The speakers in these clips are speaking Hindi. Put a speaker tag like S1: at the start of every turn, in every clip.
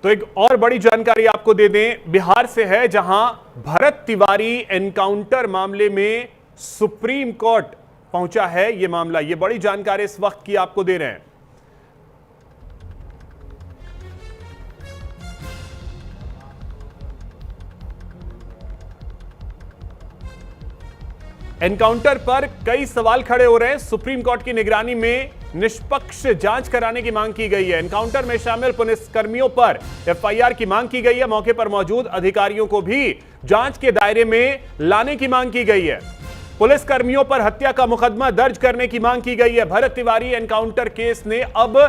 S1: तो एक और बड़ी जानकारी आपको दे दें, बिहार से है, जहां भरत तिवारी एनकाउंटर मामले में सुप्रीम कोर्ट पहुंचा है यह मामला। यह बड़ी जानकारी इस वक्त की आपको दे रहे हैं। एनकाउंटर पर कई सवाल खड़े हो रहे हैं। सुप्रीम कोर्ट की निगरानी में निष्पक्ष जांच कराने की मांग की गई है। एनकाउंटर में शामिल पुलिसकर्मियों पर एफआईआर की मांग की गई है। मौके पर मौजूद अधिकारियों को भी जांच के दायरे में लाने की मांग की गई है। पुलिसकर्मियों पर हत्या का मुकदमा दर्ज करने की मांग की गई है। भरत तिवारी एनकाउंटर केस ने अब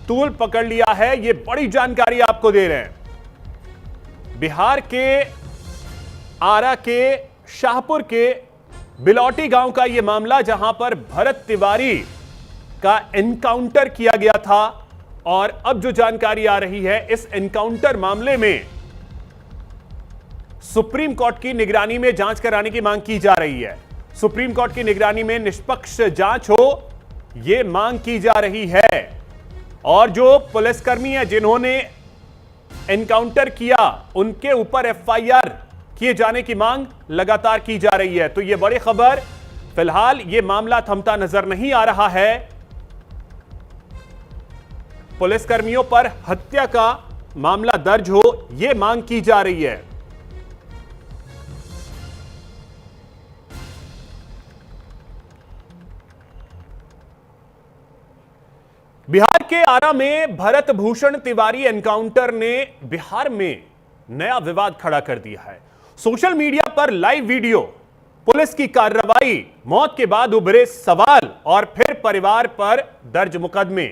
S1: तूल पकड़ लिया है। यह बड़ी जानकारी आपको दे रहे हैं। बिहार के आरा के शाहपुर के बिलौटी गांव का यह मामला, जहां पर भरत तिवारी का एनकाउंटर किया गया था। और अब जो जानकारी आ रही है, इस एनकाउंटर मामले में सुप्रीम कोर्ट की निगरानी में जांच कराने की मांग की जा रही है। सुप्रीम कोर्ट की निगरानी में निष्पक्ष जांच हो, यह मांग की जा रही है। और जो पुलिसकर्मी हैं जिन्होंने एनकाउंटर किया, उनके ऊपर एफआईआर किए जाने की मांग लगातार की जा रही है। तो यह बड़ी खबर, फिलहाल यह मामला थमता नजर नहीं आ रहा है। पुलिसकर्मियों पर हत्या का मामला दर्ज हो, यह मांग की जा रही है। बिहार के आरा में भरत भूषण तिवारी एनकाउंटर ने बिहार में नया विवाद खड़ा कर दिया है। सोशल मीडिया पर लाइव वीडियो, पुलिस की कार्रवाई, मौत के बाद उभरे सवाल और फिर परिवार पर दर्ज मुकदमे।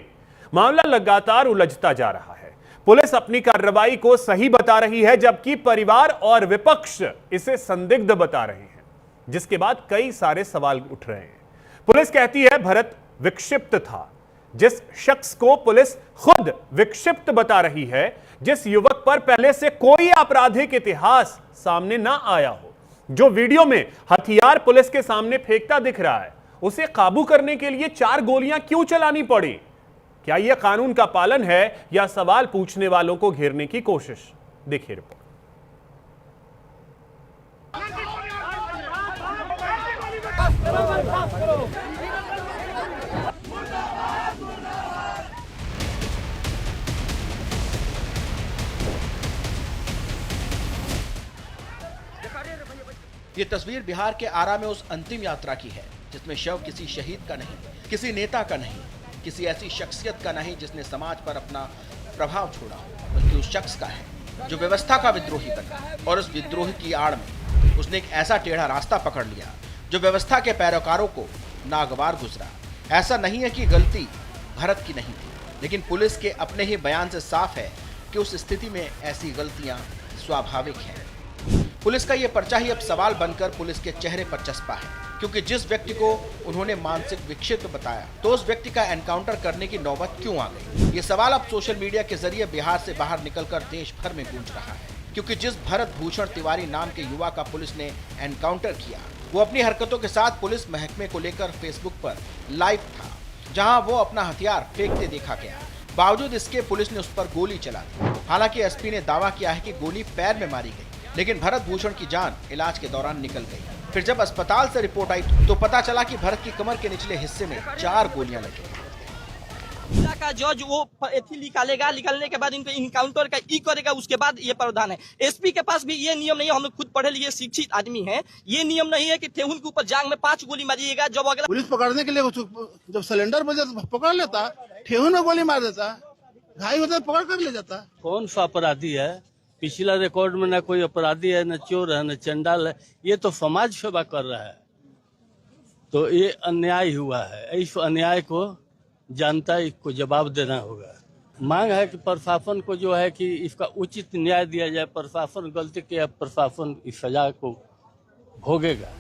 S1: मामला लगातार उलझता जा रहा है। पुलिस अपनी कार्रवाई को सही बता रही है, जबकि परिवार और विपक्ष इसे संदिग्ध बता रहे हैं, जिसके बाद कई सारे सवाल उठ रहे हैं। पुलिस कहती है भरत विक्षिप्त था। जिस शख्स को पुलिस खुद विक्षिप्त बता रही है, जिस युवक पर पहले से कोई आपराधिक इतिहास सामने ना आया हो, जो वीडियो में हथियार पुलिस के सामने फेंकता दिख रहा है, उसे काबू करने के लिए 4 गोलियां क्यों चलानी पड़ी? क्या यह कानून का पालन है या सवाल पूछने वालों को घेरने की कोशिश? देखिए रिपोर्ट।
S2: ये तस्वीर बिहार के आरा में उस अंतिम यात्रा की है, जिसमें शव किसी शहीद का नहीं, किसी नेता का नहीं, किसी ऐसी शख्सियत का नहीं जिसने समाज पर अपना प्रभाव छोड़ा, बल्कि उस शख्स का है जो व्यवस्था का विद्रोही बना। और उस विद्रोह की आड़ में उसने एक ऐसा टेढ़ा रास्ता पकड़ लिया जो व्यवस्था के पैरोकारों को नागवार गुजरा। ऐसा नहीं है कि गलती भरत की नहीं थी, लेकिन पुलिस के अपने ही बयान से साफ है कि उस स्थिति में ऐसी गलतियां स्वाभाविक हैं। पुलिस का ये पर्चा ही अब सवाल बनकर पुलिस के चेहरे पर चस्पा है, क्योंकि जिस व्यक्ति को उन्होंने मानसिक विक्षिप्त बताया, तो उस व्यक्ति का एनकाउंटर करने की नौबत क्यों आ गई? ये सवाल अब सोशल मीडिया के जरिए बिहार से बाहर निकलकर देश भर में गूंज रहा है, क्योंकि जिस भरत भूषण तिवारी नाम के युवा का पुलिस ने एनकाउंटर किया, वो अपनी हरकतों के साथ पुलिस महकमे को लेकर फेसबुक पर लाइव था, जहाँ वो अपना हथियार फेंकते देखा गया। बावजूद इसके पुलिस ने उस पर गोली चला दी। हालांकि एसपी ने दावा किया है कि गोली पैर में मारी गई, लेकिन भरत भूषण की जान इलाज के दौरान निकल गई। फिर जब अस्पताल से रिपोर्ट आई तो पता चला कि भरत की कमर के निचले हिस्से में 4 गोलियां लगी।
S3: जिला का जज वो निकालेगा, निकालने के बाद इनको इनकाउंटर का करेगा, उसके बाद ये प्रावधान है। एसपी के पास भी ये नियम नहीं है। हम लोग खुद पढ़े लिखे शिक्षित आदमी हैं। ये नियम नहीं है कि ठेहुन के ऊपर जांग में 5 गोली मारिएगा। जब अगला
S4: पुलिस पकड़ने के लिए जब सिलेंडर बजे तो पकड़ लेता, ठेहुन में गोली मार देता, घायल होता पकड़ कर ले जाता।
S5: कौन सा अपराधी है? पिछला रिकॉर्ड में न कोई अपराधी है, न चोर है, न चंडाल है। ये तो समाज सेवा कर रहा है, तो ये अन्याय हुआ है। इस अन्याय को जनता को जवाब देना होगा। मांग है कि प्रशासन को जो है कि इसका उचित न्याय दिया जाए। प्रशासन गलती किया, प्रशासन इस सजा को भोगेगा।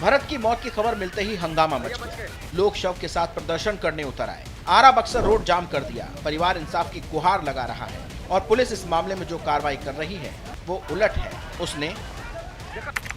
S2: भरत की मौत की खबर मिलते ही हंगामा मच गया। लोग शव के साथ प्रदर्शन करने उतर आए। आरा बक्सर रोड जाम कर दिया। परिवार इंसाफ की गुहार लगा रहा है और पुलिस इस मामले में जो कार्रवाई कर रही है वो उलट है। उसने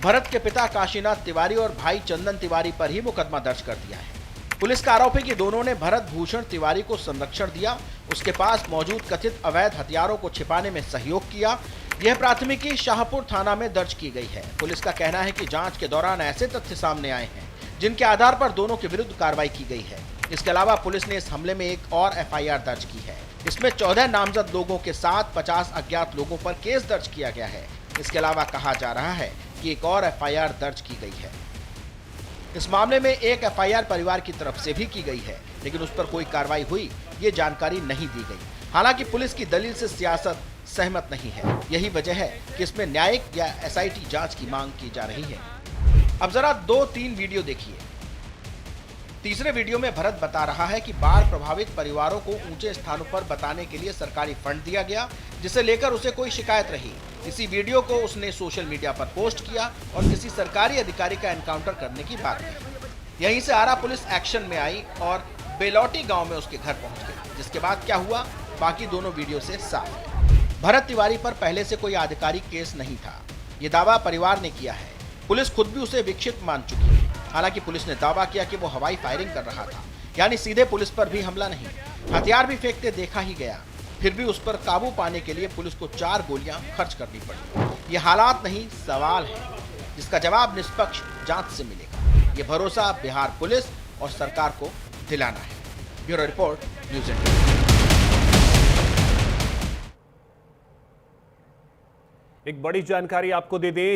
S2: भरत के पिता काशीनाथ तिवारी और भाई चंदन तिवारी पर ही मुकदमा दर्ज कर दिया है। पुलिस का आरोप है कि दोनों ने भरत भूषण तिवारी को संरक्षण दिया, उसके पास मौजूद कथित अवैध हथियारों को छिपाने में सहयोग किया। यह प्राथमिकी शाहपुर थाना में दर्ज की गई है। पुलिस का कहना है कि जांच के दौरान ऐसे तथ्य सामने आए हैं जिनके आधार पर दोनों के विरुद्ध कार्रवाई की गई है। इसके अलावा पुलिस ने इस हमले में एक और एफआईआर दर्ज की है। इसमें 14 नामजद लोगों के साथ 50 अज्ञात लोगों पर केस दर्ज किया गया है। इसके अलावा कहा जा रहा है कि एक और एफआईआर दर्ज की गई है। इस मामले में एक एफआईआर परिवार की तरफ से भी की गई है, लेकिन उस पर कोई कार्रवाई हुई ये जानकारी नहीं दी गई। हालांकि पुलिस की दलील से सियासत सहमत नहीं है। यही वजह है कि इसमें न्यायिक या एसआईटी जांच की मांग की जा रही है। अब जरा 2-3 वीडियो देखिए। तीसरे वीडियो में भरत बता रहा है कि बाढ़ प्रभावित परिवारों को ऊंचे स्थानों पर बताने के लिए सरकारी फंड दिया गया, जिसे लेकर उसे कोई शिकायत रही। इसी वीडियो को उसने सोशल मीडिया पर पोस्ट किया और किसी सरकारी अधिकारी का एनकाउंटर करने की बात कही। यहीं से आरा पुलिस एक्शन में आई और बेलौटी गांव में उसके घर पहुंच गई। जिसके बाद क्या हुआ, बाकी दोनों वीडियो से साफ है। भरत तिवारी पर पहले से कोई आधिकारिक केस नहीं था, ये दावा परिवार ने किया है। पुलिस खुद भी उसे विक्षिप्त मान चुकी है। हालांकि पुलिस ने दावा किया कि वो हवाई फायरिंग कर रहा था, यानी सीधे पुलिस पर भी हमला नहीं, हथियार भी फेंकते देखा ही गया। फिर भी उस पर काबू पाने के लिए पुलिस को 4 गोलियां खर्च करनी पड़ी। ये हालात नहीं, सवाल है, जिसका जवाब निष्पक्ष जांच से मिलेगा। ये भरोसा बिहार पुलिस और सरकार को दिलाना है। Bureau report, news 18।
S1: एक बड़ी जानकारी आपको दे दें।